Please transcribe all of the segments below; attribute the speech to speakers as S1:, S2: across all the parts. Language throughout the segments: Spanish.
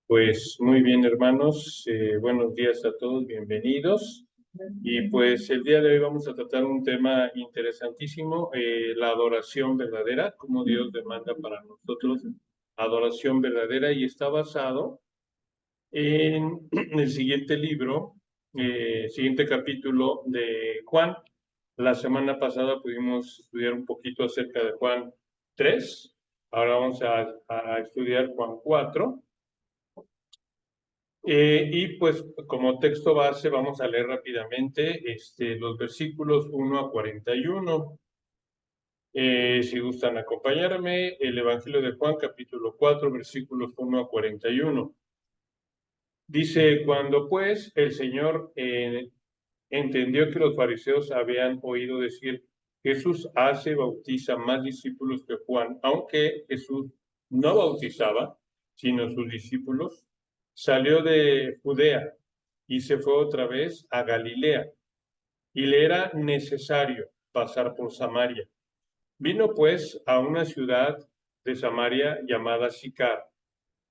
S1: Pues muy bien, hermanos, buenos días a todos, bienvenidos. Y pues el día de hoy vamos a tratar un tema interesantísimo, la adoración verdadera, cómo Dios demanda para nosotros adoración verdadera, y está basado en el siguiente libro, siguiente capítulo de Juan. La semana pasada pudimos estudiar un poquito acerca de Juan 3. Ahora vamos a estudiar Juan 4. Y pues como texto base vamos a leer rápidamente los versículos 1 a 41. Si gustan acompañarme, el Evangelio de Juan, capítulo 4, versículos 1 a 41. Dice: cuando pues el Señor entendió que los fariseos habían oído decir: Jesús bautiza más discípulos que Juan, aunque Jesús no bautizaba, sino sus discípulos, salió de Judea y se fue otra vez a Galilea, y le era necesario pasar por Samaria. Vino pues a una ciudad de Samaria llamada Sicar,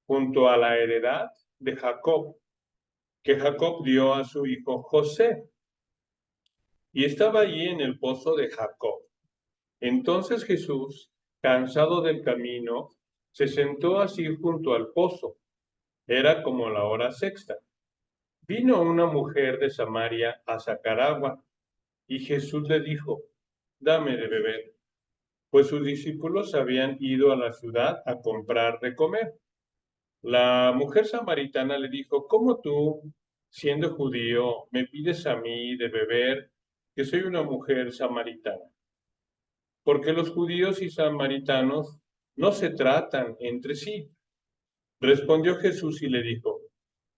S1: junto a la heredad de Jacob, que Jacob dio a su hijo José, y estaba allí en el pozo de Jacob. Entonces Jesús, cansado del camino, se sentó así junto al pozo. Era como la hora sexta. Vino una mujer de Samaria a sacar agua, y Jesús le dijo: dame de beber, pues sus discípulos habían ido a la ciudad a comprar de comer. La mujer samaritana le dijo: ¿cómo tú, siendo judío, me pides a mí de beber, que soy una mujer samaritana? Porque los judíos y samaritanos no se tratan entre sí. Respondió Jesús y le dijo: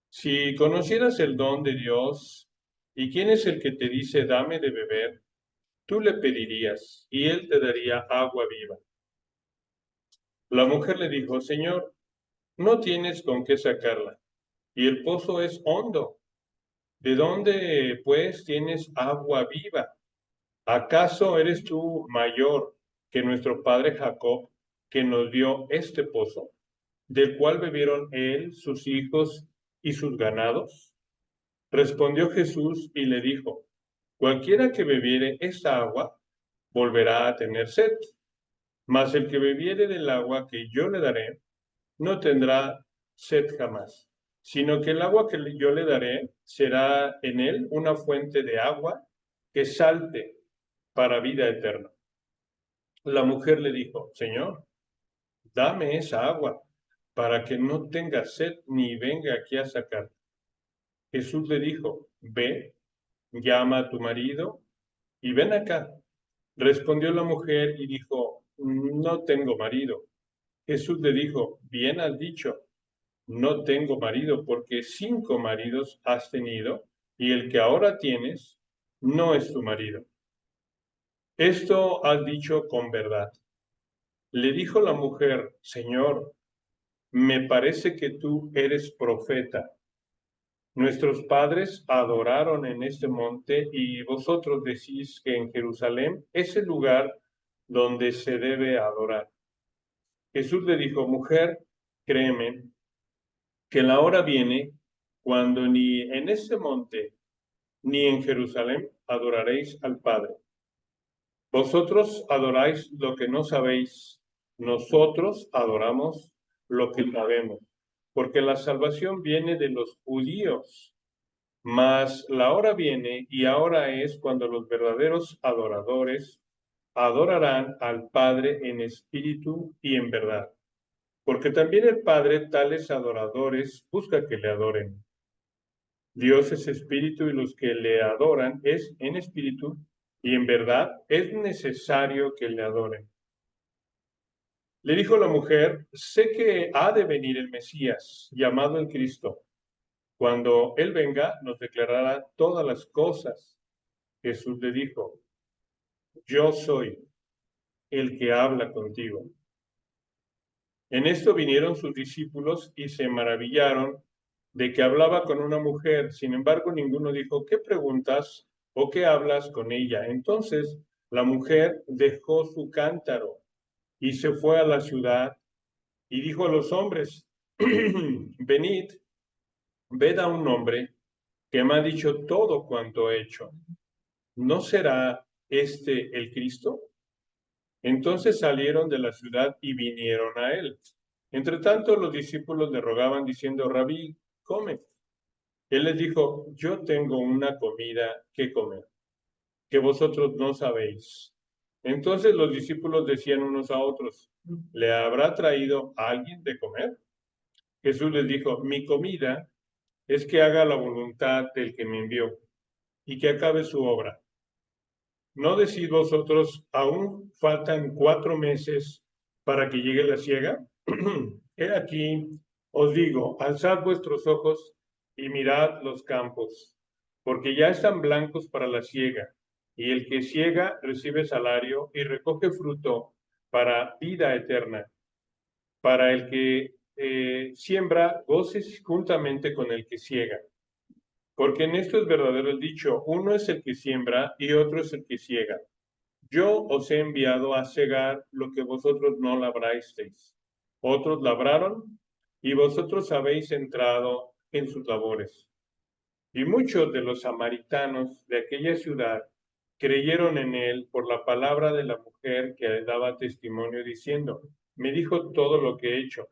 S1: si conocieras el don de Dios y quién es el que te dice dame de beber, tú le pedirías y él te daría agua viva. La mujer le dijo: Señor, no tienes con qué sacarla, y el pozo es hondo. ¿De dónde, pues, tienes agua viva? ¿Acaso eres tú mayor que nuestro padre Jacob, que nos dio este pozo, del cual bebieron él, sus hijos y sus ganados? Respondió Jesús y le dijo: cualquiera que bebiere esta agua volverá a tener sed, mas el que bebiere del agua que yo le daré no tendrá sed jamás, sino que el agua que yo le daré será en él una fuente de agua que salte para vida eterna. La mujer le dijo: Señor, dame esa agua para que no tenga sed ni venga aquí a sacar. Jesús le dijo: ve, llama a tu marido y ven acá. Respondió la mujer y dijo: no tengo marido. Jesús le dijo: bien has dicho, no tengo marido, porque 5 maridos has tenido, y el que ahora tienes no es tu marido. Esto has dicho con verdad. Le dijo la mujer: Señor, me parece que tú eres profeta. Nuestros padres adoraron en este monte, y vosotros decís que en Jerusalén es el lugar donde se debe adorar. Jesús le dijo: mujer, créeme, que la hora viene cuando ni en este monte ni en Jerusalén adoraréis al Padre. Vosotros adoráis lo que no sabéis, nosotros adoramos lo que sabemos, porque la salvación viene de los judíos. Mas la hora viene, y ahora es, cuando los verdaderos adoradores adorarán al Padre en espíritu y en verdad, porque también el Padre tales adoradores busca que le adoren. Dios es espíritu, y los que le adoran es en espíritu y en verdad. Es necesario que le adoren. Le dijo la mujer: sé que ha de venir el Mesías, llamado el Cristo. Cuando Él venga, nos declarará todas las cosas. Jesús le dijo: yo soy el que habla contigo. En esto vinieron sus discípulos y se maravillaron de que hablaba con una mujer. Sin embargo, ninguno dijo: ¿qué preguntas o qué hablas con ella? Entonces la mujer dejó su cántaro y se fue a la ciudad y dijo a los hombres: venid, ved a un hombre que me ha dicho todo cuanto he hecho. ¿No será este el Cristo? Entonces salieron de la ciudad y vinieron a él. Entre tanto, los discípulos le rogaban diciendo, Rabí, come. Él les dijo, yo tengo una comida que comer, que vosotros no sabéis. Entonces los discípulos decían unos a otros, ¿le habrá traído alguien de comer? Jesús les dijo, mi comida es que haga la voluntad del que me envió y que acabe su obra. ¿No decís vosotros, aún faltan 4 meses para que llegue la siega? He aquí, os digo, alzad vuestros ojos y mirad los campos, porque ya están blancos para la siega, y el que siega recibe salario y recoge fruto para vida eterna, para el que siembra goces juntamente con el que siega. Porque en esto es verdadero el dicho, uno es el que siembra y otro es el que siega. Yo os he enviado a cegar lo que vosotros no labrasteis. Otros labraron y vosotros habéis entrado en sus labores. Y muchos de los samaritanos de aquella ciudad creyeron en él por la palabra de la mujer que daba testimonio diciendo, me dijo todo lo que he hecho.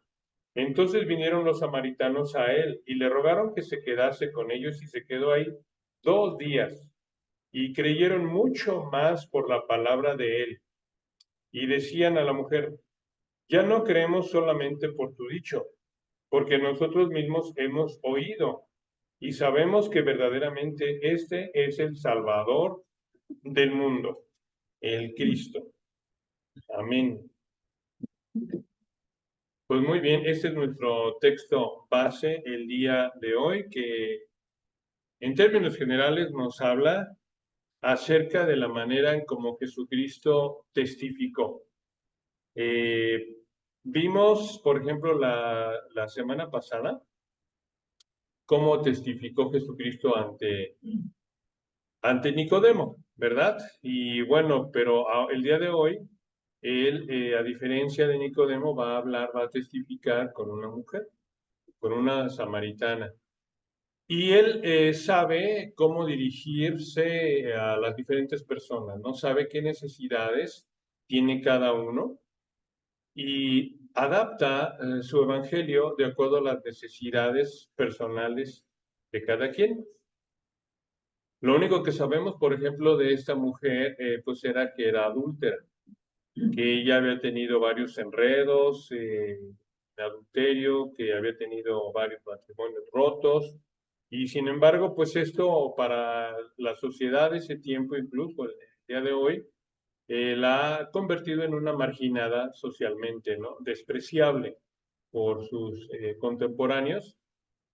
S1: Entonces vinieron los samaritanos a él y le rogaron que se quedase con ellos y se quedó ahí 2 días. Y creyeron mucho más por la palabra de él. Y decían a la mujer, ya no creemos solamente por tu dicho, porque nosotros mismos hemos oído y sabemos que verdaderamente este es el Salvador del mundo, el Cristo. Amén. Pues muy bien, este es nuestro texto base el día de hoy, que en términos generales nos habla acerca de la manera en cómo Jesucristo testificó. Vimos, por ejemplo, la semana pasada, cómo testificó Jesucristo ante Nicodemo, ¿verdad? Y bueno, pero el día de hoy, él, a diferencia de Nicodemo, va a hablar, va a testificar con una mujer, con una samaritana. Y él sabe cómo dirigirse a las diferentes personas, ¿no? Sabe qué necesidades tiene cada uno y adapta su evangelio de acuerdo a las necesidades personales de cada quien. Lo único que sabemos, por ejemplo, de esta mujer, pues era que era adúltera, que ella había tenido varios enredos de adulterio, que había tenido varios matrimonios rotos, y sin embargo, pues esto para la sociedad de ese tiempo, incluso el día de hoy, la ha convertido en una marginada socialmente, ¿no? Despreciable por sus contemporáneos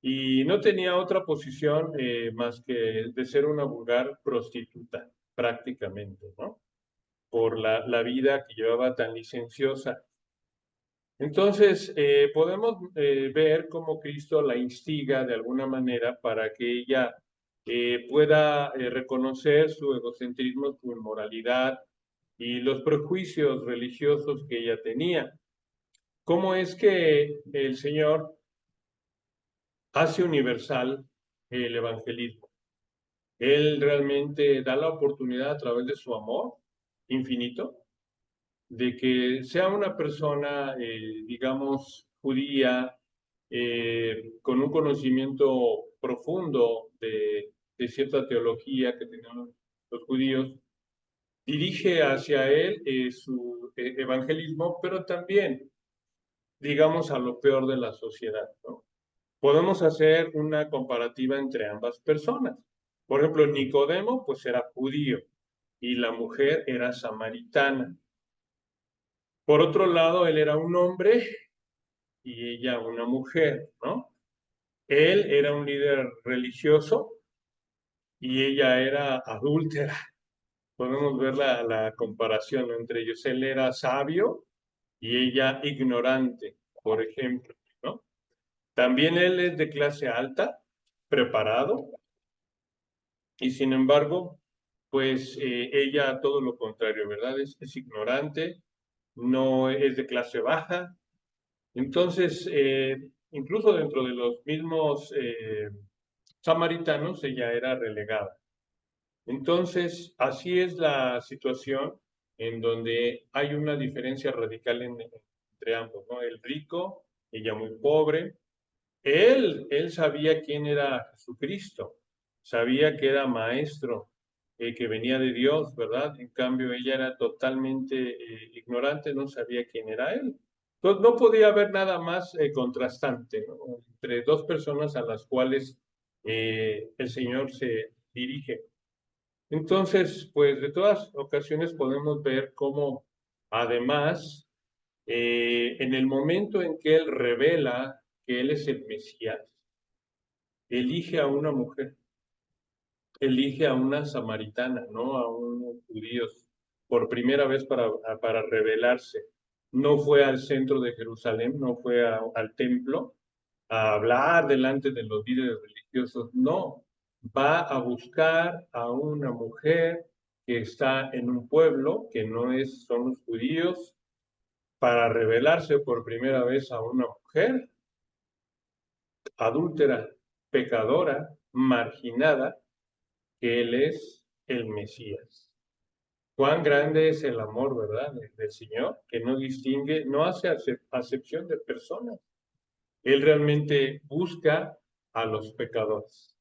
S1: y no tenía otra posición más que de ser una vulgar prostituta, prácticamente, ¿no? Por la vida que llevaba tan licenciosa. Entonces, podemos ver cómo Cristo la instiga de alguna manera para que ella pueda reconocer su egocentrismo, su inmoralidad y los prejuicios religiosos que ella tenía. ¿Cómo es que el Señor hace universal el evangelismo? Él realmente da la oportunidad a través de su amor infinito de que sea una persona, digamos, judía, con un conocimiento profundo de cierta teología que tenían los judíos, dirige hacia él su evangelismo, pero también, digamos, a lo peor de la sociedad, ¿no? Podemos hacer una comparativa entre ambas personas. Por ejemplo, Nicodemo, pues era judío y la mujer era samaritana. Por otro lado, él era un hombre y ella una mujer, ¿no? Él era un líder religioso y ella era adúltera. Podemos ver la comparación entre ellos. Él era sabio y ella ignorante, por ejemplo, ¿no? También él es de clase alta, preparado, y sin embargo, pues ella todo lo contrario, ¿verdad? Es ignorante, no es de clase baja. Entonces, incluso dentro de los mismos samaritanos, ella era relegada. Entonces, así es la situación en donde hay una diferencia radical entre ambos, ¿no? El rico, ella muy pobre. Él sabía quién era Jesucristo, sabía que era maestro, que venía de Dios, ¿verdad? En cambio, ella era totalmente ignorante, no sabía quién era él. Entonces, no podía haber nada más contrastante, ¿no? Entre dos personas a las cuales el Señor se dirige. Entonces, pues de todas ocasiones podemos ver cómo, además, en el momento en que Él revela que Él es el Mesías, elige a una mujer, elige a una samaritana, no a unos judíos, por primera vez para revelarse. No fue al centro de Jerusalén, no fue al templo a hablar delante de los líderes religiosos, no, va a buscar a una mujer que está en un pueblo que no son los judíos, para revelarse por primera vez a una mujer adúltera, pecadora, marginada, que Él es el Mesías. Cuán grande es el amor, ¿verdad?, del Señor, que no distingue, no hace acepción de personas. Él realmente busca a los pecadores,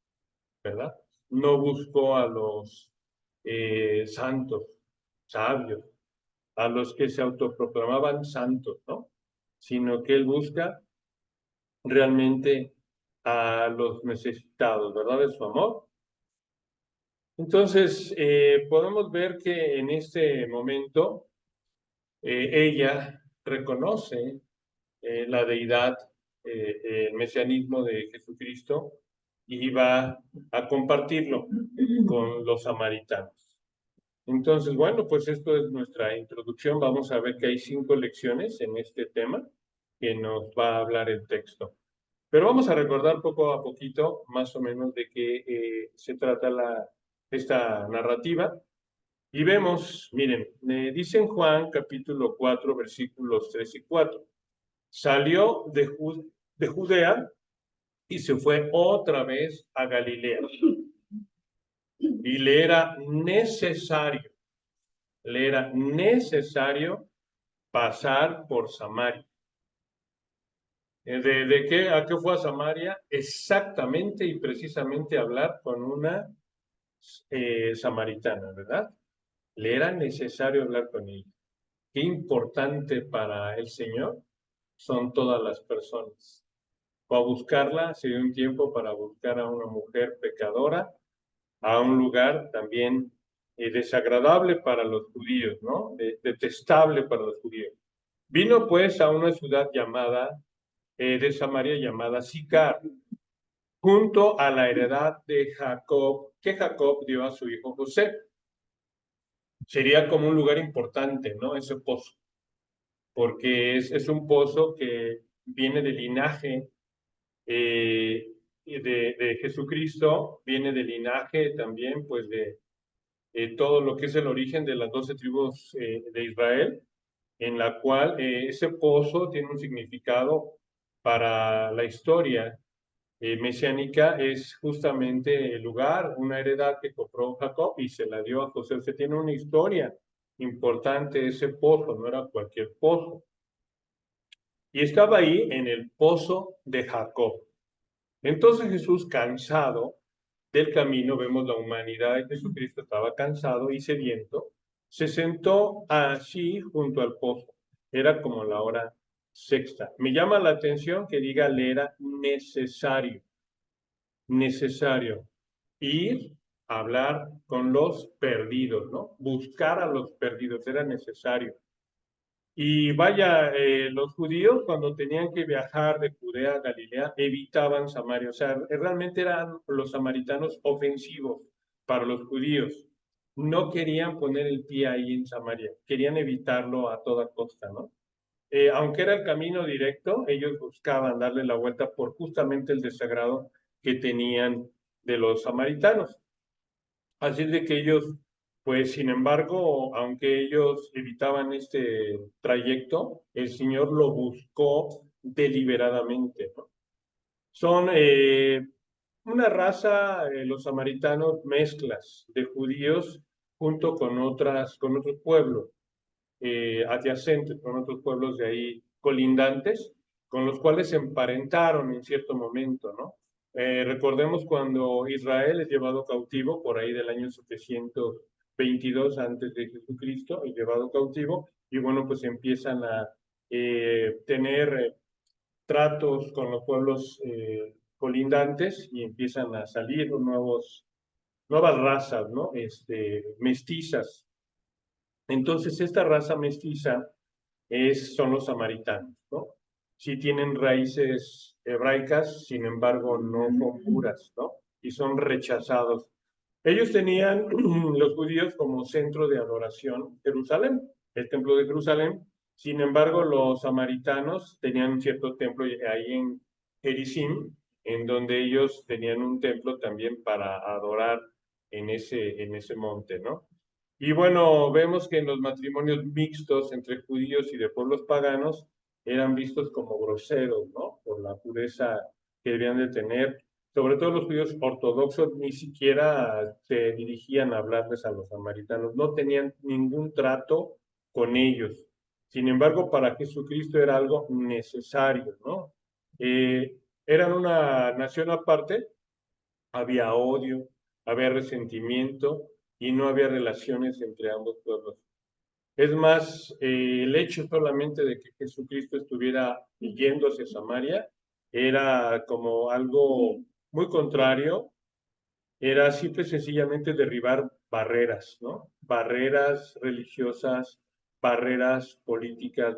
S1: ¿verdad? No buscó a los santos, sabios, a los que se autoproclamaban santos, ¿no? Sino que Él busca realmente a los necesitados, ¿verdad? De su amor. Entonces, podemos ver que en este momento ella reconoce la deidad, el mesianismo de Jesucristo y va a compartirlo con los samaritanos. Entonces, bueno, pues esto es nuestra introducción. Vamos a ver que hay 5 lecciones en este tema que nos va a hablar el texto. Pero vamos a recordar poco a poquito, más o menos, de qué se trata esta narrativa. Y vemos, miren, dice en Juan capítulo 4, versículos 3 y 4. Salió de Judea y se fue otra vez a Galilea. Y le era necesario pasar por Samaria. ¿A qué fue a Samaria? Exactamente y precisamente a hablar con una samaritana, ¿verdad? Le era necesario hablar con ella. Qué importante para el Señor son todas las personas. Fue a buscarla, se dio un tiempo para buscar a una mujer pecadora, a un lugar también desagradable para los judíos, ¿no? Detestable para los judíos. Vino pues a una ciudad de Samaria llamada Sicar, junto a la heredad de Jacob, que Jacob dio a su hijo José. Sería como un lugar importante, ¿no? Ese pozo, porque es un pozo que viene del linaje de Jesucristo, viene del linaje también, pues, de todo lo que es el origen de las 12 tribus de Israel, en la cual ese pozo tiene un significado para la historia mesiánica. Es justamente el lugar, una heredad que compró Jacob y se la dio a José. O sea, tiene una historia importante ese pozo, no era cualquier pozo. Y estaba ahí en el pozo de Jacob. Entonces Jesús, cansado del camino, vemos la humanidad de Jesucristo, estaba cansado y sediento, se sentó así junto al pozo. Era como la hora sexta. Me llama la atención que diga, le era necesario ir a hablar con los perdidos, ¿no? Buscar a los perdidos, era necesario. Y vaya, los judíos cuando tenían que viajar de Judea a Galilea evitaban Samaria. O sea, realmente eran los samaritanos ofensivos para los judíos. No querían poner el pie ahí en Samaria, querían evitarlo a toda costa, ¿no? Aunque era el camino directo, ellos buscaban darle la vuelta por justamente el desagrado que tenían de los samaritanos. Así de que ellos, pues sin embargo, aunque ellos evitaban este trayecto, el Señor lo buscó deliberadamente, ¿no? Son una raza, los samaritanos, mezclas de judíos junto con otros pueblos adyacentes, con otros pueblos de ahí colindantes, con los cuales se emparentaron en cierto momento, ¿no? Recordemos cuando Israel es llevado cautivo, por ahí del año 722 antes de Jesucristo, es llevado cautivo, y bueno, pues empiezan a tener tratos con los pueblos colindantes y empiezan a salir nuevas razas, ¿no? Mestizas. Entonces, esta raza mestiza son los samaritanos, ¿no? Sí tienen raíces hebraicas, sin embargo, no son puras, ¿no? Y son rechazados. Ellos tenían los judíos como centro de adoración Jerusalén, el templo de Jerusalén. Sin embargo, los samaritanos tenían un cierto templo ahí en Gerizim, en donde ellos tenían un templo también para adorar en ese monte, ¿no? Y bueno, vemos que en los matrimonios mixtos entre judíos y de pueblos paganos eran vistos como groseros, ¿no? Por la pureza que debían de tener. Sobre todo los judíos ortodoxos ni siquiera se dirigían a hablarles a los samaritanos, no tenían ningún trato con ellos. Sin embargo, para Jesucristo era algo necesario, ¿no? Eran una nación aparte, había odio, había resentimiento y no había relaciones entre ambos pueblos. Es más, el hecho solamente de que Jesucristo estuviera yendo hacia Samaria era como algo muy contrario, era simple y sencillamente derribar barreras, ¿no? Barreras religiosas, barreras políticas,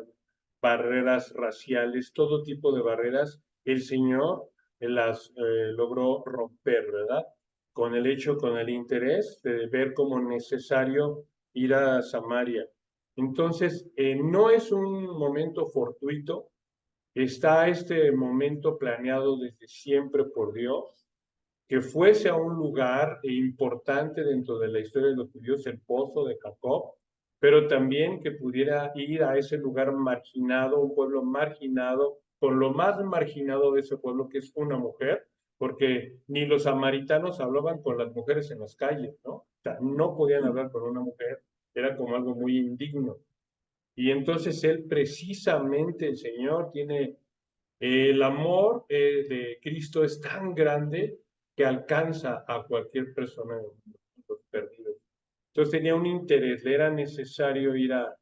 S1: barreras raciales, todo tipo de barreras. El Señor las logró romper, ¿verdad? Con el hecho, con el interés de ver como necesario ir a Samaria. Entonces, no es un momento fortuito, está este momento planeado desde siempre por Dios que fuese a un lugar importante dentro de la historia de los judíos, el pozo de Jacob, pero también que pudiera ir a ese lugar marginado, un pueblo marginado, con lo más marginado de ese pueblo, que es una mujer, porque ni los samaritanos hablaban con las mujeres en las calles, ¿no? O sea, no podían hablar con una mujer, era como algo muy indigno. Y entonces él precisamente, el Señor, tiene el amor de Cristo es tan grande que alcanza a cualquier persona en los perdidos. Entonces tenía un interés, le era necesario ir a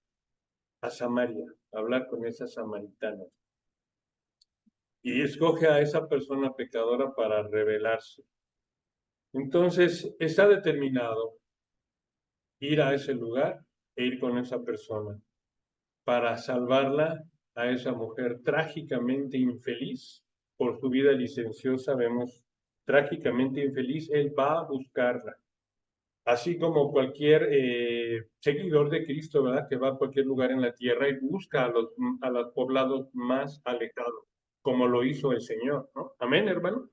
S1: Samaria, a hablar con esa samaritana. Y escoge a esa persona pecadora para revelarse. Entonces está determinado ir a ese lugar e ir con esa persona para salvarla a esa mujer trágicamente infeliz por su vida licenciosa, vemos trágicamente infeliz, él va a buscarla. Así como cualquier seguidor de Cristo, ¿verdad? Que va a cualquier lugar en la tierra y busca a los poblados más alejados, como lo hizo el Señor, ¿no? Amén, hermano.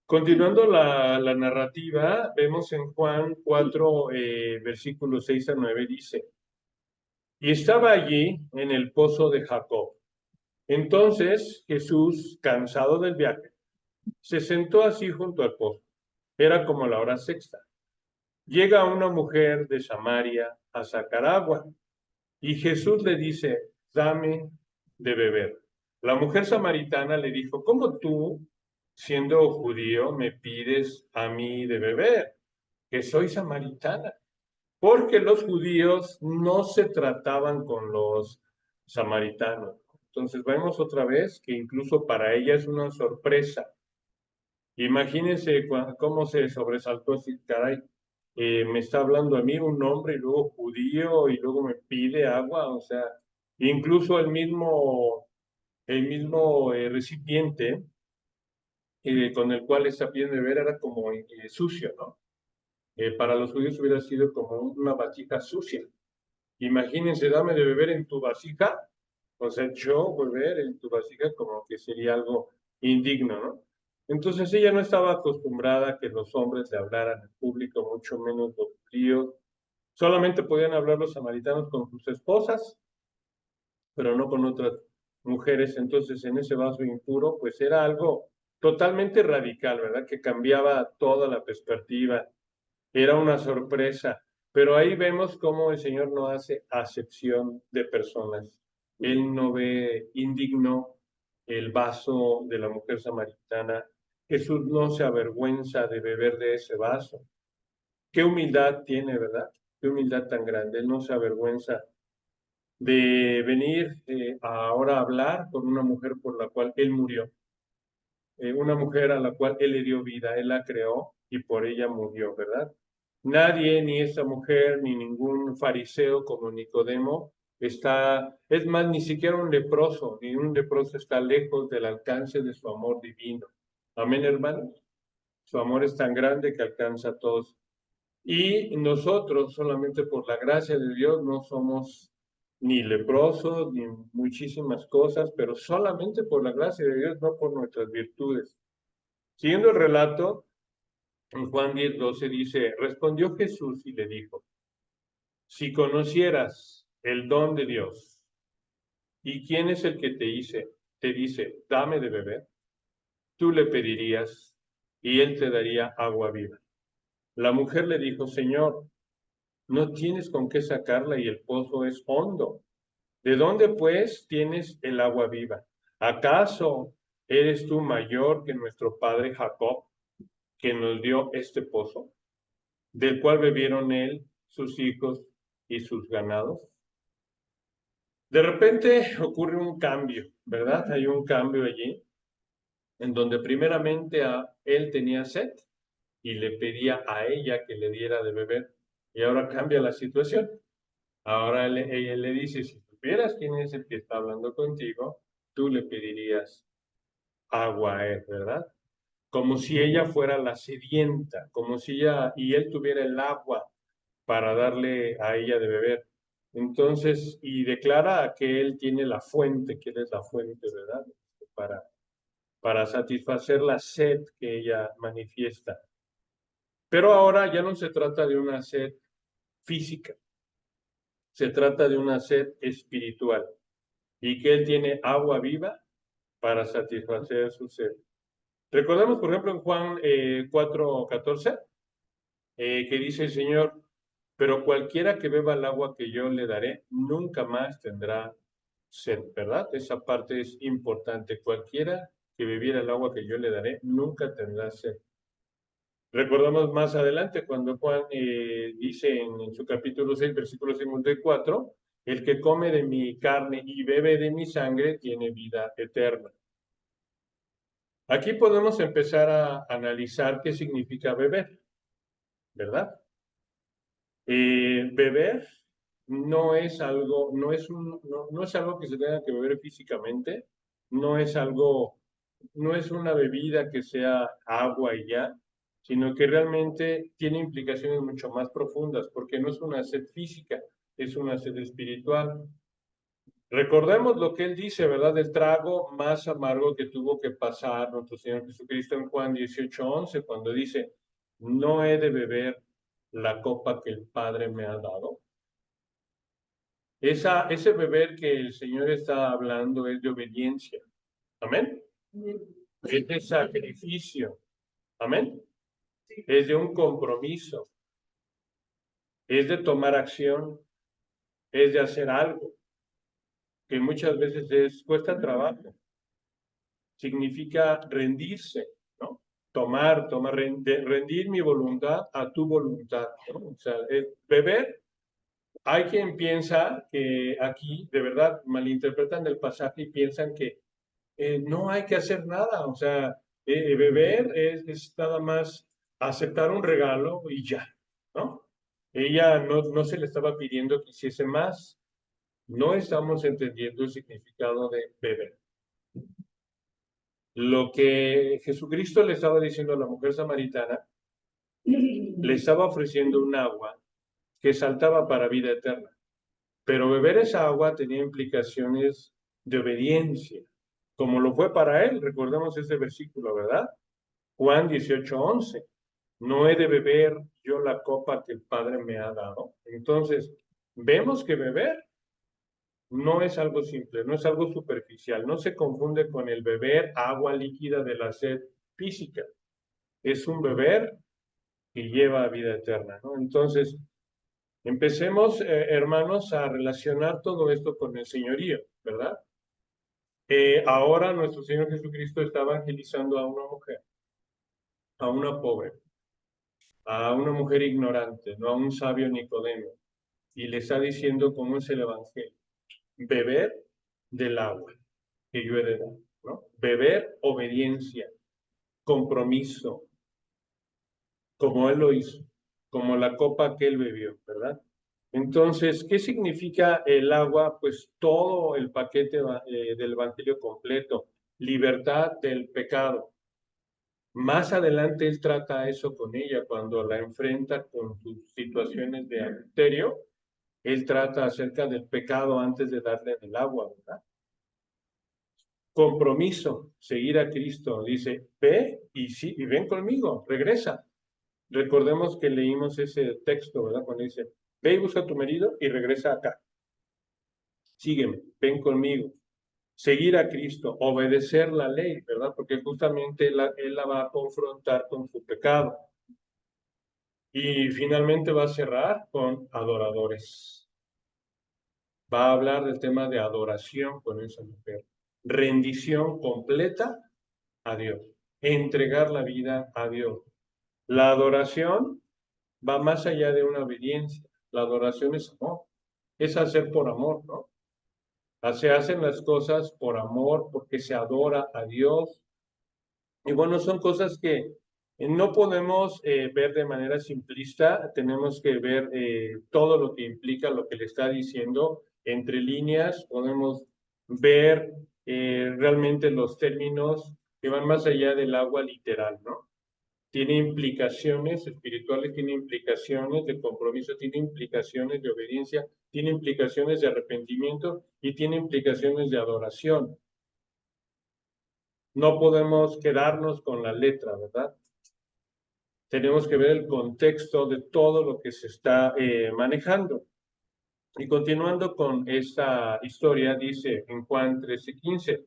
S1: Continuando la narrativa, vemos en Juan 4, versículos 6 a 9, dice, y estaba allí en el pozo de Jacob. Entonces Jesús, cansado del viaje, se sentó así junto al pozo. Era como la hora sexta. Llega una mujer de Samaria a sacar agua y Jesús le dice, dame de beber. La mujer samaritana le dijo, ¿cómo tú, siendo judío, me pides a mí de beber? Que soy samaritana. Porque los judíos no se trataban con los samaritanos. Entonces vemos otra vez que incluso para ella es una sorpresa. Imagínense cómo se sobresaltó así, caray, me está hablando a mí un hombre y luego judío y luego me pide agua, o sea, incluso el mismo recipiente con el cual está pidiendo beber era como sucio, ¿no? Para los judíos hubiera sido como una vasija sucia. Imagínense, dame de beber en tu vasija, o sea, yo beber en tu vasija como que sería algo indigno, ¿no? Entonces ella no estaba acostumbrada a que los hombres le hablaran en público, mucho menos los judíos. Solamente podían hablar los samaritanos con sus esposas, pero no con otras mujeres entonces en ese vaso impuro, pues era algo totalmente radical, ¿verdad? Que cambiaba toda la perspectiva. Era una sorpresa, pero ahí vemos cómo el Señor no hace acepción de personas. Él no ve indigno el vaso de la mujer samaritana. Jesús no se avergüenza de beber de ese vaso. Qué humildad tiene, ¿verdad? Qué humildad tan grande. Él no se avergüenza de venir ahora a hablar con una mujer por la cual Él murió. Una mujer a la cual Él le dio vida, Él la creó y por ella murió, ¿verdad? Nadie, ni esa mujer, ni ningún fariseo como Nicodemo, es más, ni siquiera un leproso, ni un leproso está lejos del alcance de su amor divino. Amén, hermanos. Su amor es tan grande que alcanza a todos. Y nosotros, solamente por la gracia de Dios, no somos ni leprosos, ni muchísimas cosas, pero solamente por la gracia de Dios, no por nuestras virtudes. Siguiendo el relato, en Juan 10:12 dice, respondió Jesús y le dijo, si conocieras el don de Dios, ¿y quién es el que te dice, dame de beber? Tú le pedirías y él te daría agua viva. La mujer le dijo, Señor, no tienes con qué sacarla y el pozo es hondo. ¿De dónde pues tienes el agua viva? ¿Acaso eres tú mayor que nuestro padre Jacob, que nos dio este pozo, del cual bebieron él, sus hijos y sus ganados? De repente ocurre un cambio, ¿verdad? Hay un cambio allí, en donde primeramente él tenía sed y le pedía a ella que le diera de beber, y ahora cambia la situación. Ahora ella le dice, si supieras quién es el que está hablando contigo, tú le pedirías agua a él, ¿verdad? Como si ella fuera la sedienta, como si ella y él tuviera el agua para darle a ella de beber. Entonces, y declara que él tiene la fuente, que él es la fuente, ¿verdad? Para, para satisfacer la sed que ella manifiesta. Pero ahora ya no se trata de una sed física, se trata de una sed espiritual y que él tiene agua viva para satisfacer su sed. Recordemos, por ejemplo, en Juan 4:14, que dice el Señor, pero cualquiera que beba el agua que yo le daré, nunca más tendrá sed, ¿verdad? Esa parte es importante. Cualquiera que bebiera el agua que yo le daré, nunca tendrá sed. Recordamos más adelante cuando Juan dice en su capítulo 6, versículo 54, el que come de mi carne y bebe de mi sangre tiene vida eterna. Aquí podemos empezar a analizar qué significa beber, ¿verdad? Beber no es algo, no es algo que se tenga que beber físicamente, no es algo, no es una bebida que sea agua y ya, sino que realmente tiene implicaciones mucho más profundas, porque no es una sed física, es una sed espiritual. Recordemos lo que él dice, ¿verdad? El trago más amargo que tuvo que pasar nuestro Señor Jesucristo en Juan 18:11, cuando dice, no he de beber la copa que el Padre me ha dado. Ese beber que el Señor está hablando es de obediencia. Amén. Es de sacrificio. Amén. Es de un compromiso. Es de tomar acción. Es de hacer algo que muchas veces cuesta trabajo. Significa rendirse, ¿no? Rendir mi voluntad a tu voluntad, ¿no? O sea, beber. Hay quien piensa que aquí, de verdad, malinterpretan el pasaje y piensan que no hay que hacer nada, o sea, beber es nada más aceptar un regalo y ya, ¿no? Ella no se le estaba pidiendo que hiciese más, no estamos entendiendo el significado de beber. Lo que Jesucristo le estaba diciendo a la mujer samaritana, le estaba ofreciendo un agua que saltaba para vida eterna. Pero beber esa agua tenía implicaciones de obediencia, como lo fue para él. Recordemos este versículo, ¿verdad? Juan 18:11. No he de beber yo la copa que el Padre me ha dado. Entonces, vemos que beber No es algo simple, no es algo superficial, no se confunde con el beber agua líquida de la sed física. Es un beber que lleva a vida eterna, ¿no? Entonces, empecemos, hermanos, a relacionar todo esto con el señorío, ¿verdad? Ahora nuestro Señor Jesucristo está evangelizando a una mujer, a una pobre, a una mujer ignorante, no a un sabio Nicodemo, y le está diciendo cómo es el evangelio. Beber del agua que yo he de dar, ¿no? Beber obediencia, compromiso, como Él lo hizo, como la copa que Él bebió, ¿verdad? Entonces, ¿qué significa el agua? Pues todo el paquete del Evangelio completo, libertad del pecado. Más adelante Él trata eso con ella cuando la enfrenta con sus situaciones de adulterio. Él trata acerca del pecado antes de darle el agua, ¿verdad? Compromiso, seguir a Cristo. Dice, ve y sí, y ven conmigo, regresa. Recordemos que leímos ese texto, ¿verdad? Cuando dice, ve y busca a tu marido y regresa acá. Sígueme, ven conmigo. Seguir a Cristo, obedecer la ley, ¿verdad? Porque justamente él la va a confrontar con su pecado. Y finalmente va a cerrar con adoradores. Va a hablar del tema de adoración con esa mujer. Rendición completa a Dios. Entregar la vida a Dios. La adoración va más allá de una obediencia. La adoración es amor. Es hacer por amor, ¿no? Se hacen las cosas por amor, porque se adora a Dios. Y bueno, son cosas que no podemos ver de manera simplista, tenemos que ver todo lo que implica lo que le está diciendo entre líneas, podemos ver realmente los términos que van más allá del agua literal, ¿no? Tiene implicaciones espirituales, tiene implicaciones de compromiso, tiene implicaciones de obediencia, tiene implicaciones de arrepentimiento y tiene implicaciones de adoración. No podemos quedarnos con la letra, ¿verdad? Tenemos que ver el contexto de todo lo que se está manejando. Y continuando con esta historia, dice en Juan 13:15,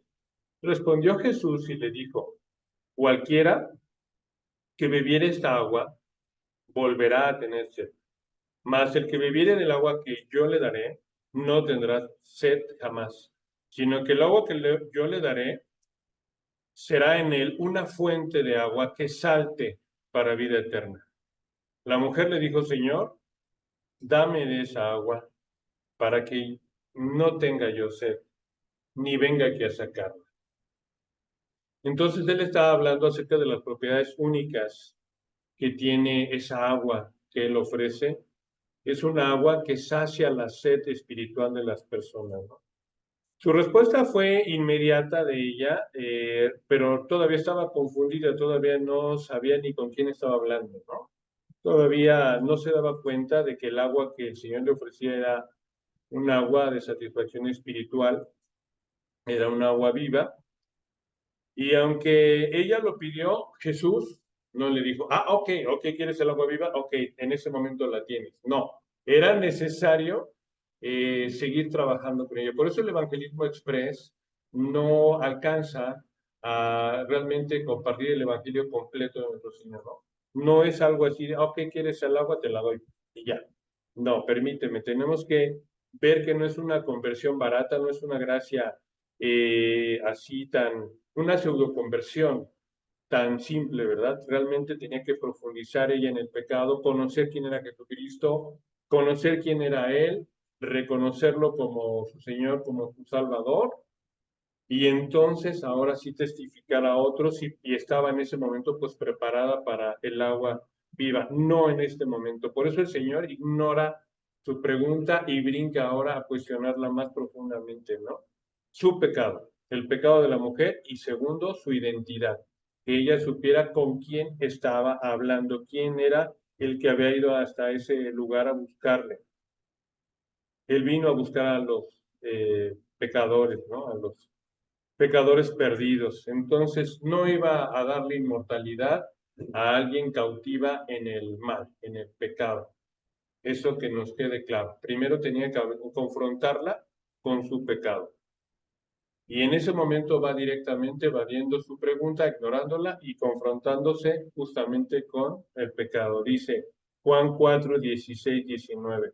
S1: respondió Jesús y le dijo, cualquiera que bebiere esta agua volverá a tener sed, mas el que bebiere del agua que yo le daré no tendrá sed jamás, sino que el agua que yo le daré será en él una fuente de agua que salte para vida eterna. La mujer le dijo, Señor, dame de esa agua para que no tenga yo sed, ni venga aquí a sacarla. Entonces él estaba hablando acerca de las propiedades únicas que tiene esa agua que él ofrece. Es una agua que sacia la sed espiritual de las personas, ¿no? Su respuesta fue inmediata de ella, pero todavía estaba confundida, todavía no sabía ni con quién estaba hablando, ¿no? Todavía no se daba cuenta de que el agua que el Señor le ofrecía era un agua de satisfacción espiritual, era un agua viva. Y aunque ella lo pidió, Jesús no le dijo, ok, ¿quieres el agua viva? Ok, en ese momento la tienes. No, era necesario seguir trabajando con ella. Por eso el evangelismo express no alcanza a realmente compartir el evangelio completo de nuestro Señor, ¿no? No es algo así de, ok, ¿quieres el agua? Te la doy. Y ya. No, permíteme, tenemos que ver que no es una conversión barata, no es una gracia así tan, una pseudoconversión tan simple, ¿verdad? Realmente tenía que profundizar ella en el pecado, conocer quién era Jesucristo, conocer quién era Él, reconocerlo como su Señor, como su Salvador, y entonces ahora sí testificar a otros y estaba en ese momento pues preparada para el agua viva, no en este momento. Por eso el Señor ignora su pregunta y brinca ahora a cuestionarla más profundamente, ¿no? Su pecado, el pecado de la mujer y segundo, su identidad, que ella supiera con quién estaba hablando, quién era el que había ido hasta ese lugar a buscarle. Él vino a buscar a los pecadores, ¿no? A los pecadores perdidos. Entonces no iba a darle inmortalidad a alguien cautiva en el mal, en el pecado. Eso que nos quede claro. Primero tenía que confrontarla con su pecado. Y en ese momento va directamente evadiendo su pregunta, ignorándola y confrontándose justamente con el pecado. Dice Juan 4, 16, 19.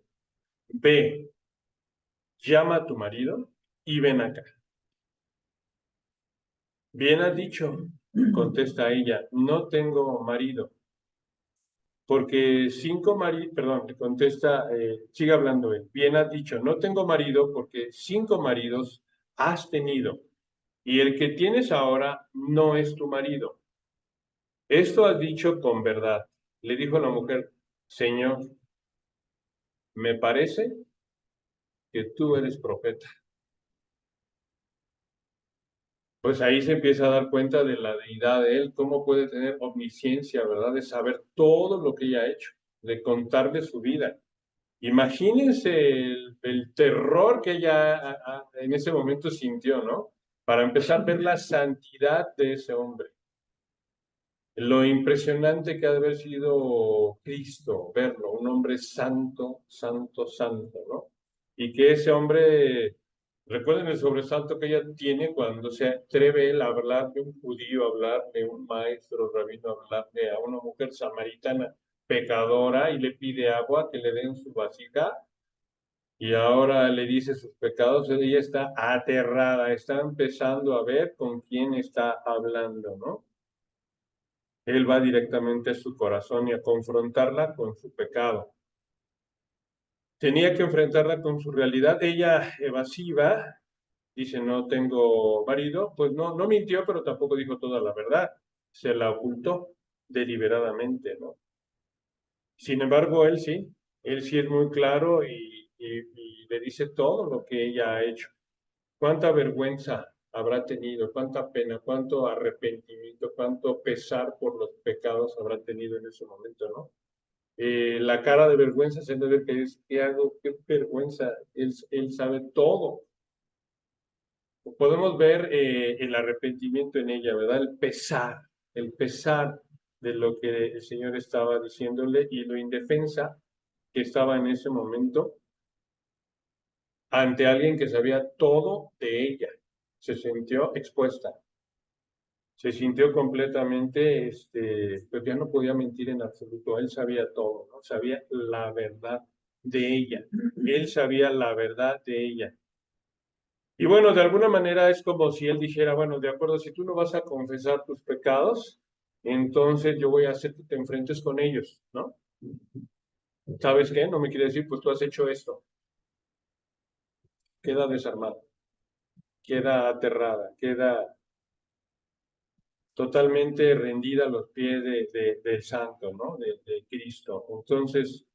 S1: Ve, llama a tu marido y ven acá. Bien has dicho, contesta ella, no tengo marido. Porque cinco maridos, perdón, le contesta, sigue hablando él. Bien has dicho, no tengo marido porque 5 maridos has tenido. Y el que tienes ahora no es tu marido. Esto has dicho con verdad. Le dijo la mujer, Señor, me parece que tú eres profeta. Pues ahí se empieza a dar cuenta de la deidad de él, cómo puede tener omnisciencia, ¿verdad? De saber todo lo que ella ha hecho, de contar de su vida. Imagínense el terror que ella en ese momento sintió, ¿no? Para empezar a ver la santidad de ese hombre. Lo impresionante que ha de haber sido Cristo, verlo, un hombre santo, santo, santo, ¿no? Y que ese hombre, recuerden el sobresalto que ella tiene cuando se atreve él a hablar de un judío, a hablar de un maestro rabino, a hablarle a una mujer samaritana pecadora y le pide agua, que le den su vasija, y ahora le dice sus pecados. Ella está aterrada, está empezando a ver con quién está hablando, ¿no? Él va directamente a su corazón y a confrontarla con su pecado. Tenía que enfrentarla con su realidad. Ella, evasiva, dice, no tengo marido. Pues no, no mintió, pero tampoco dijo toda la verdad. Se la ocultó deliberadamente, ¿no? Sin embargo, él sí es muy claro y le dice todo lo que ella ha hecho. Cuánta vergüenza habrá tenido, cuánta pena, cuánto arrepentimiento, cuánto pesar por los pecados habrá tenido en ese momento, ¿no? La cara de vergüenza se debe ver que es, ¿qué hago? Qué vergüenza, él sabe todo. Podemos ver el arrepentimiento en ella, ¿verdad? El pesar de lo que el Señor estaba diciéndole y lo indefensa que estaba en ese momento ante alguien que sabía todo de ella. Se sintió expuesta, se sintió completamente, pues ya no podía mentir en absoluto. Él sabía todo, ¿no? Sabía la verdad de ella. Él sabía la verdad de ella. Y bueno, de alguna manera es como si él dijera, bueno, de acuerdo, si tú no vas a confesar tus pecados, entonces yo voy a hacer que te enfrentes con ellos, ¿no? ¿Sabes qué? No me quiere decir, pues tú has hecho esto. Queda desarmada, queda aterrada, queda totalmente rendida a los pies del santo, ¿no? De Cristo. Entonces,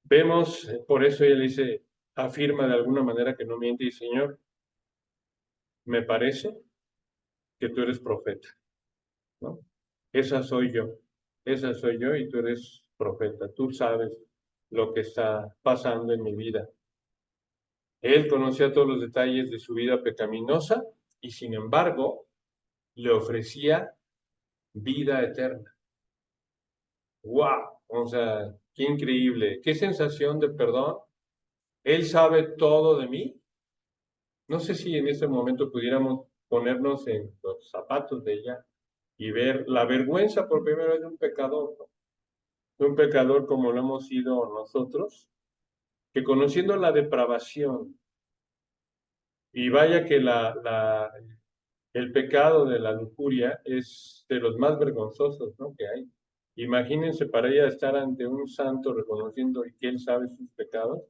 S1: vemos, por eso ella le dice, afirma de alguna manera que no miente y Señor, me parece que tú eres profeta, ¿no? Esa soy yo y tú eres profeta, tú sabes lo que está pasando en mi vida. Él conocía todos los detalles de su vida pecaminosa y sin embargo le ofrecía vida eterna. ¡Wow! O sea, qué increíble, qué sensación de perdón. Él sabe todo de mí. No sé si en ese momento pudiéramos ponernos en los zapatos de ella y ver la vergüenza por primera vez de un pecador, ¿no? De un pecador como lo hemos sido nosotros, que conociendo la depravación, y vaya que el pecado de la lujuria es de los más vergonzosos, ¿no? Que hay. Imagínense para ella estar ante un santo reconociendo que él sabe sus pecados,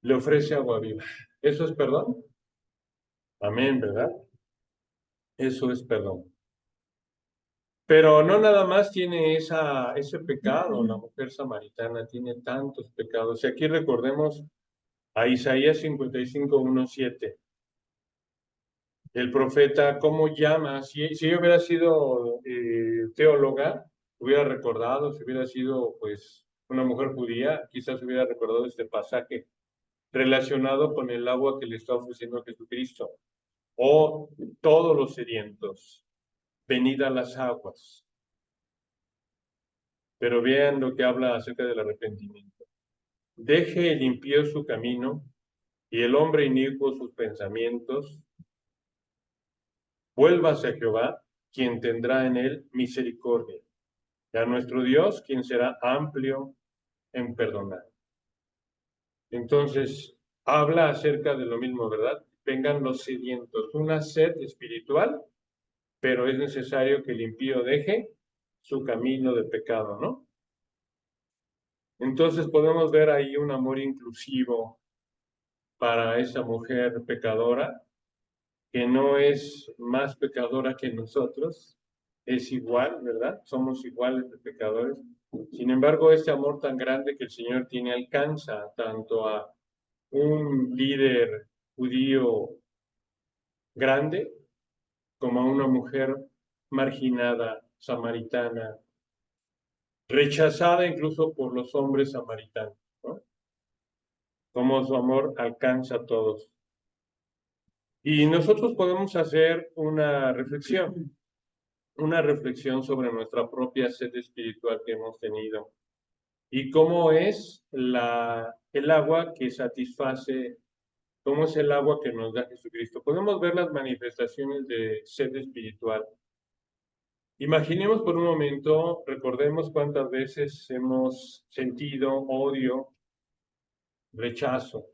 S1: le ofrece agua viva. ¿Eso es perdón? Amén, ¿verdad? Eso es perdón. Pero no nada más tiene ese pecado, la mujer samaritana tiene tantos pecados. Y aquí recordemos a Isaías 55, 1, 7. El profeta, ¿cómo llama? Si yo hubiera sido teóloga, hubiera recordado, si hubiera sido pues una mujer judía, quizás hubiera recordado este pasaje relacionado con el agua que le está ofreciendo Jesucristo. Oh, todos los sedientos, venid a las aguas. Pero vean lo que habla acerca del arrepentimiento. Deje el impío su camino y el hombre inicuo sus pensamientos, vuélvase a Jehová, quien tendrá en él misericordia, y a nuestro Dios, quien será amplio en perdonar. Entonces, habla acerca de lo mismo, ¿verdad? Vengan los sedientos, una sed espiritual, pero es necesario que el impío deje su camino de pecado, ¿no? Entonces podemos ver ahí un amor inclusivo para esa mujer pecadora, que no es más pecadora que nosotros, es igual, ¿verdad? Somos iguales de pecadores. Sin embargo, ese amor tan grande que el Señor tiene alcanza tanto a un líder judío grande como a una mujer marginada, samaritana, rechazada incluso por los hombres samaritanos, ¿no? Como su amor alcanza a todos. Y nosotros podemos hacer una reflexión sobre nuestra propia sed espiritual que hemos tenido y cómo es el agua que satisface, cómo es el agua que nos da Jesucristo. Podemos ver las manifestaciones de sed espiritual. Imaginemos por un momento, recordemos cuántas veces hemos sentido odio, rechazo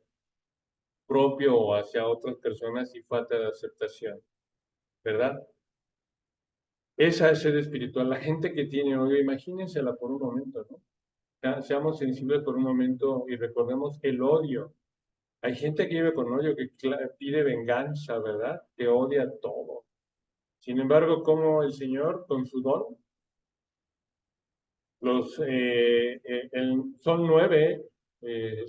S1: propio o hacia otras personas y falta de aceptación, ¿verdad? Esa es sed espiritual. La gente que tiene odio, imagínensela por un momento, ¿no? Seamos sensibles por un momento y recordemos el odio. Hay gente que vive con odio, que pide venganza, ¿verdad? Que odia todo. Sin embargo, como el Señor, con su don, son 9,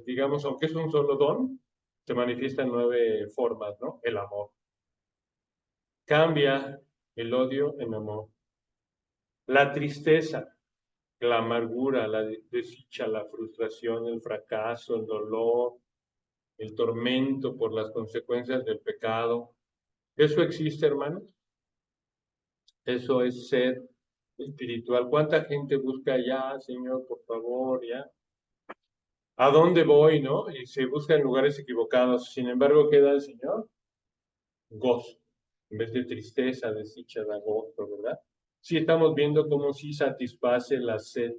S1: digamos, aunque es un solo don, se manifiesta en 9 formas, ¿no? El amor. Cambia el odio en amor. La tristeza, la amargura, la desdicha, la frustración, el fracaso, el dolor, el tormento por las consecuencias del pecado. ¿Eso existe, hermanos? Eso es sed espiritual. ¿Cuánta gente busca ya, Señor, por favor, ya? ¿A dónde voy, no? Y se busca en lugares equivocados. Sin embargo, ¿qué da el Señor? Gozo. En vez de tristeza, desdicha, da gozo, ¿verdad? Sí estamos viendo cómo sí satisface la sed,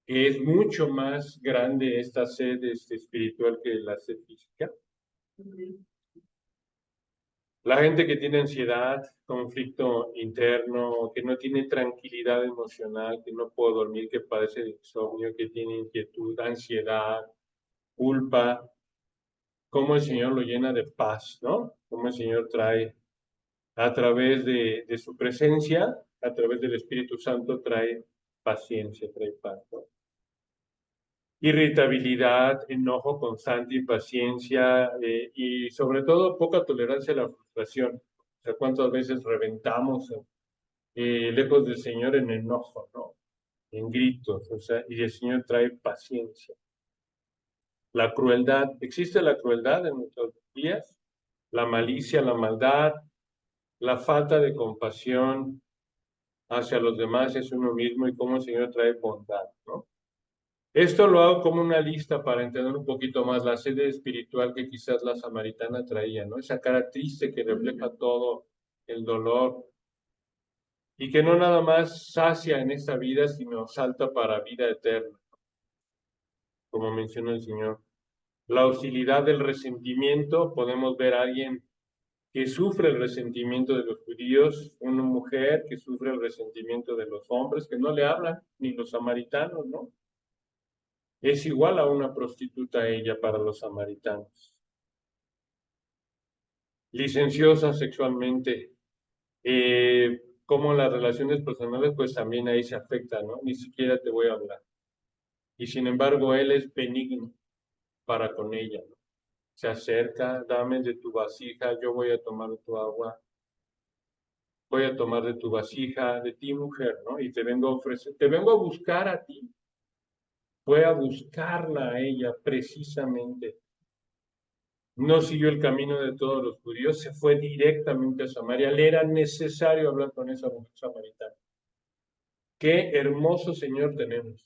S1: que es mucho más grande esta sed espiritual que la sed física. La gente que tiene ansiedad, conflicto interno, que no tiene tranquilidad emocional, que no puede dormir, que padece de insomnio, que tiene inquietud, ansiedad, culpa, cómo el Señor lo llena de paz, ¿no? Cómo el Señor trae a través de su presencia, a través del Espíritu Santo, trae paciencia, trae paz, ¿no? Irritabilidad, enojo constante, impaciencia y sobre todo poca tolerancia a la frustración. O sea, cuántas veces reventamos lejos del Señor en enojo, ¿no? En gritos, o sea, y el Señor trae paciencia. La crueldad, ¿existe la crueldad en nuestros días? La malicia, la maldad, la falta de compasión hacia los demás, hacia uno mismo y cómo el Señor trae bondad, ¿no? Esto lo hago como una lista para entender un poquito más la sed espiritual que quizás la samaritana traía, ¿no? Esa cara triste que refleja todo el dolor y que no nada más sacia en esta vida, sino salta para vida eterna, como menciona el Señor. La hostilidad del resentimiento, podemos ver a alguien que sufre el resentimiento de los judíos, una mujer que sufre el resentimiento de los hombres, que no le hablan, ni los samaritanos, ¿no? Es igual a una prostituta ella para los samaritanos. Licenciosa sexualmente, como las relaciones personales, pues también ahí se afecta, ¿no? Ni siquiera te voy a hablar. Y sin embargo, él es benigno para con ella, ¿no? Se acerca, dame de tu vasija, yo voy a tomar tu agua, voy a tomar de tu vasija, de ti, mujer, ¿no? Y te vengo a ofrecer, te vengo a buscar a ti. Fue a buscarla a ella precisamente. No siguió el camino de todos los judíos, se fue directamente a Samaria. Le era necesario hablar con esa mujer samaritana. Qué hermoso Señor tenemos.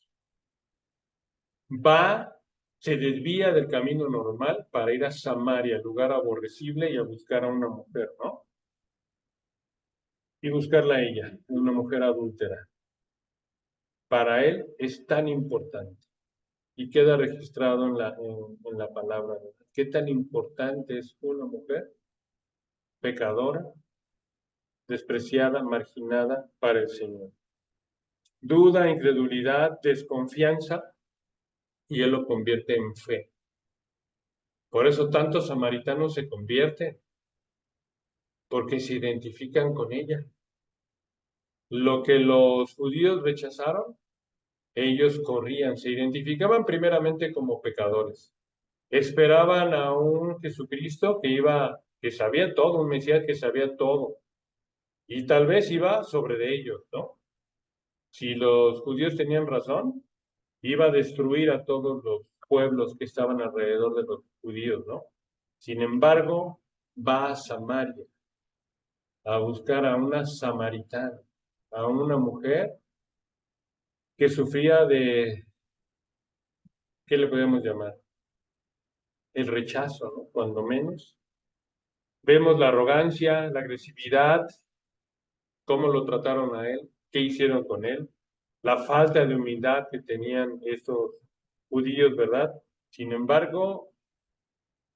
S1: Va se desvía del camino normal para ir a Samaria, lugar aborrecible, y a buscar a una mujer, ¿no? Y buscarla a ella, una mujer adúltera. Para él es tan importante y queda registrado en la palabra. ¿Qué tan importante es una mujer pecadora, despreciada, marginada para el Señor? Duda, incredulidad, desconfianza, y él lo convierte en fe. Por eso tantos samaritanos se convierten, porque se identifican con ella. Lo que los judíos rechazaron, ellos corrían, se identificaban primeramente como pecadores. Esperaban a un Jesucristo que sabía todo, un Mesías que sabía todo, y tal vez iba sobre de ellos, ¿no? Si los judíos tenían razón, iba a destruir a todos los pueblos que estaban alrededor de los judíos, ¿no? Sin embargo, va a Samaria a buscar a una samaritana, a una mujer que sufría de, ¿qué le podemos llamar? El rechazo, ¿no? Cuando menos. Vemos la arrogancia, la agresividad, cómo lo trataron a él, qué hicieron con él, la falta de humildad que tenían estos judíos, ¿verdad? Sin embargo,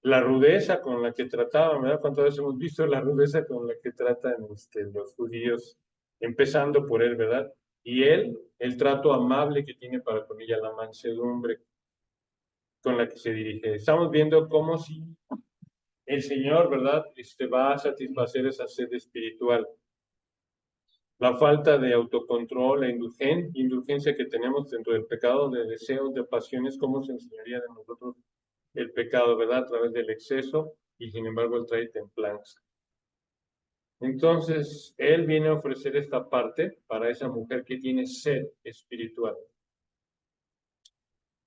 S1: la rudeza con la que trataban, ¿verdad? ¿Cuántas veces hemos visto la rudeza con la que tratan los judíos, empezando por él, ¿verdad? Y él, el trato amable que tiene para con ella, la mansedumbre con la que se dirige. Estamos viendo cómo si el Señor, ¿verdad? Va a satisfacer esa sed espiritual. La falta de autocontrol, la indulgencia que tenemos dentro del pecado, de deseos, de pasiones, cómo se enseñaría de nosotros el pecado, ¿verdad? A través del exceso, y sin embargo él trae templanza. Entonces, él viene a ofrecer esta parte para esa mujer que tiene sed espiritual.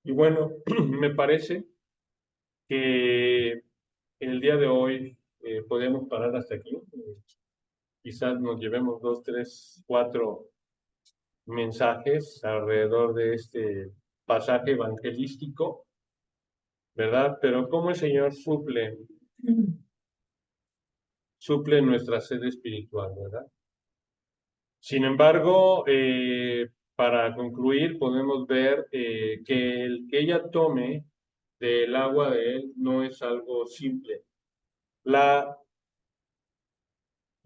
S1: Y bueno, me parece que el día de hoy podemos parar hasta aquí. Quizás nos llevemos 2, 3, 4 mensajes alrededor de este pasaje evangelístico, ¿verdad? Pero cómo el Señor suple nuestra sed espiritual, ¿verdad? Sin embargo, para concluir, podemos ver que el que ella tome del agua de él no es algo simple.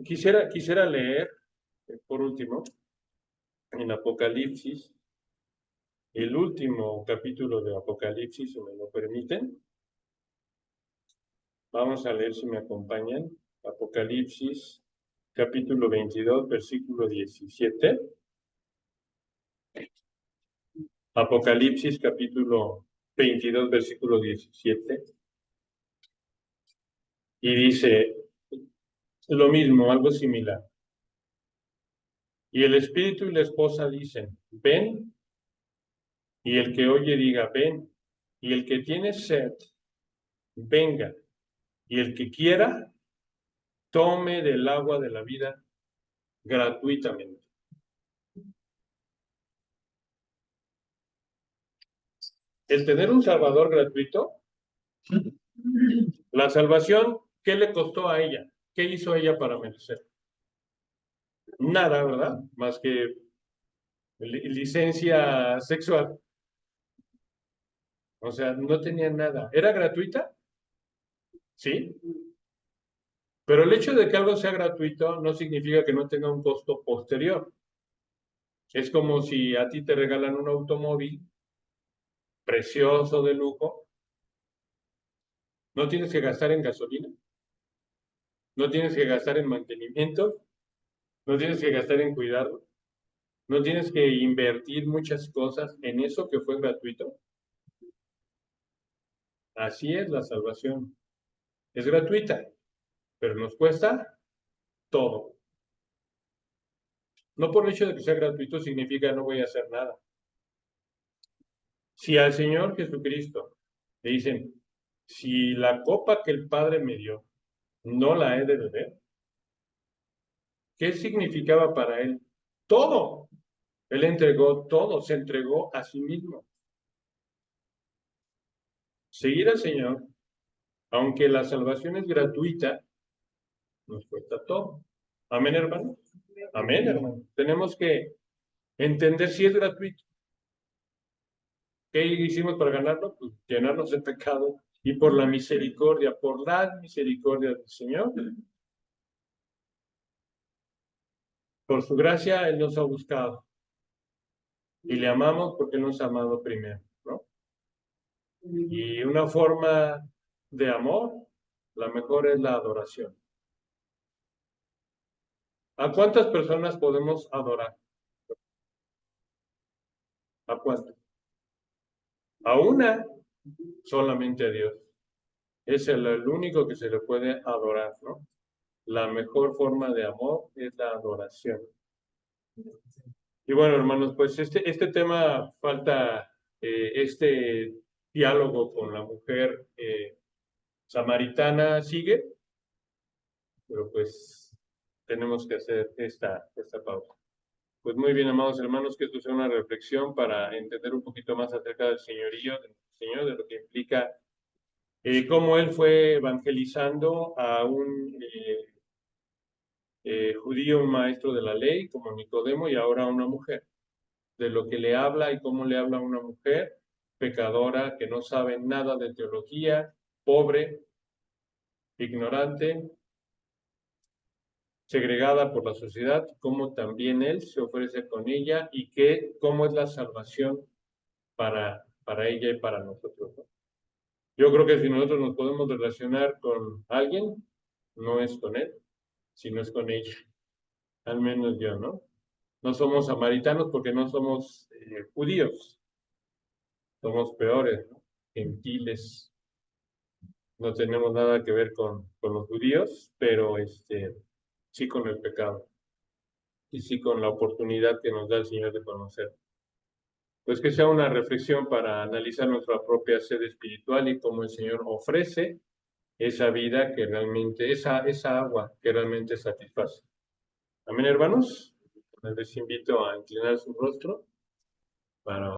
S1: Quisiera leer, por último, en Apocalipsis, el último capítulo de Apocalipsis, si me lo permiten. Vamos a leer, si me acompañan, Apocalipsis, capítulo 22, versículo 17. Apocalipsis, capítulo 22, versículo 17. Y dice lo mismo, algo similar. Y el espíritu y la esposa dicen, ven, y el que oye diga, ven, y el que tiene sed, venga, y el que quiera, tome del agua de la vida gratuitamente. El tener un Salvador gratuito, la salvación, ¿qué le costó a ella? ¿Qué hizo ella para merecer? Nada, ¿verdad? Más que licencia sexual. O sea, no tenía nada. ¿Era gratuita? Sí. Pero el hecho de que algo sea gratuito no significa que no tenga un costo posterior. Es como si a ti te regalan un automóvil precioso, de lujo, no tienes que gastar en gasolina, no tienes que gastar en mantenimiento, no tienes que gastar en cuidarlo, no tienes que invertir muchas cosas en eso que fue gratuito. Así es la salvación. Es gratuita, pero nos cuesta todo. No por el hecho de que sea gratuito significa no voy a hacer nada. Si al Señor Jesucristo le dicen, si la copa que el Padre me dio no la he de beber, ¿qué significaba para él? Todo. Él entregó todo, se entregó a sí mismo. seguir al Señor, aunque la salvación es gratuita, nos cuesta todo. Amén, hermano. Amén, hermano. Tenemos que entender si es gratuito. ¿Qué hicimos para ganarlo? Pues llenarnos de pecado y por la misericordia del Señor, por su gracia, Él nos ha buscado y le amamos porque Él nos ha amado primero, ¿no? Y una forma de amor, la mejor es la adoración. ¿A cuántas personas podemos adorar? ¿A cuántas? A una, solamente a Dios. Es el único que se le puede adorar, ¿no? La mejor forma de amor es la adoración. Y bueno, hermanos, pues este tema falta este diálogo con la mujer samaritana sigue, pero pues tenemos que hacer esta pausa. Pues muy bien, amados hermanos, que esto sea una reflexión para entender un poquito más acerca del señorío, del Señor, de lo que implica cómo Él fue evangelizando a un judío, un maestro de la ley, como Nicodemo, y ahora a una mujer. De lo que le habla y cómo le habla a una mujer pecadora que no sabe nada de teología, pobre, ignorante, segregada por la sociedad, cómo también Él se ofrece con ella y cómo es la salvación para ella y para nosotros, ¿no? Yo creo que si nosotros nos podemos relacionar con alguien, no es con Él, sino es con ella, al menos yo, ¿no? No somos samaritanos porque no somos judíos, somos peores, ¿no? Gentiles, no tenemos nada que ver con los judíos, pero sí con el pecado y sí con la oportunidad que nos da el Señor de conocer. Pues que sea una reflexión para analizar nuestra propia sed espiritual y cómo el Señor ofrece esa vida que realmente, esa agua que realmente satisface. Amén, hermanos. Les invito a inclinar su rostro para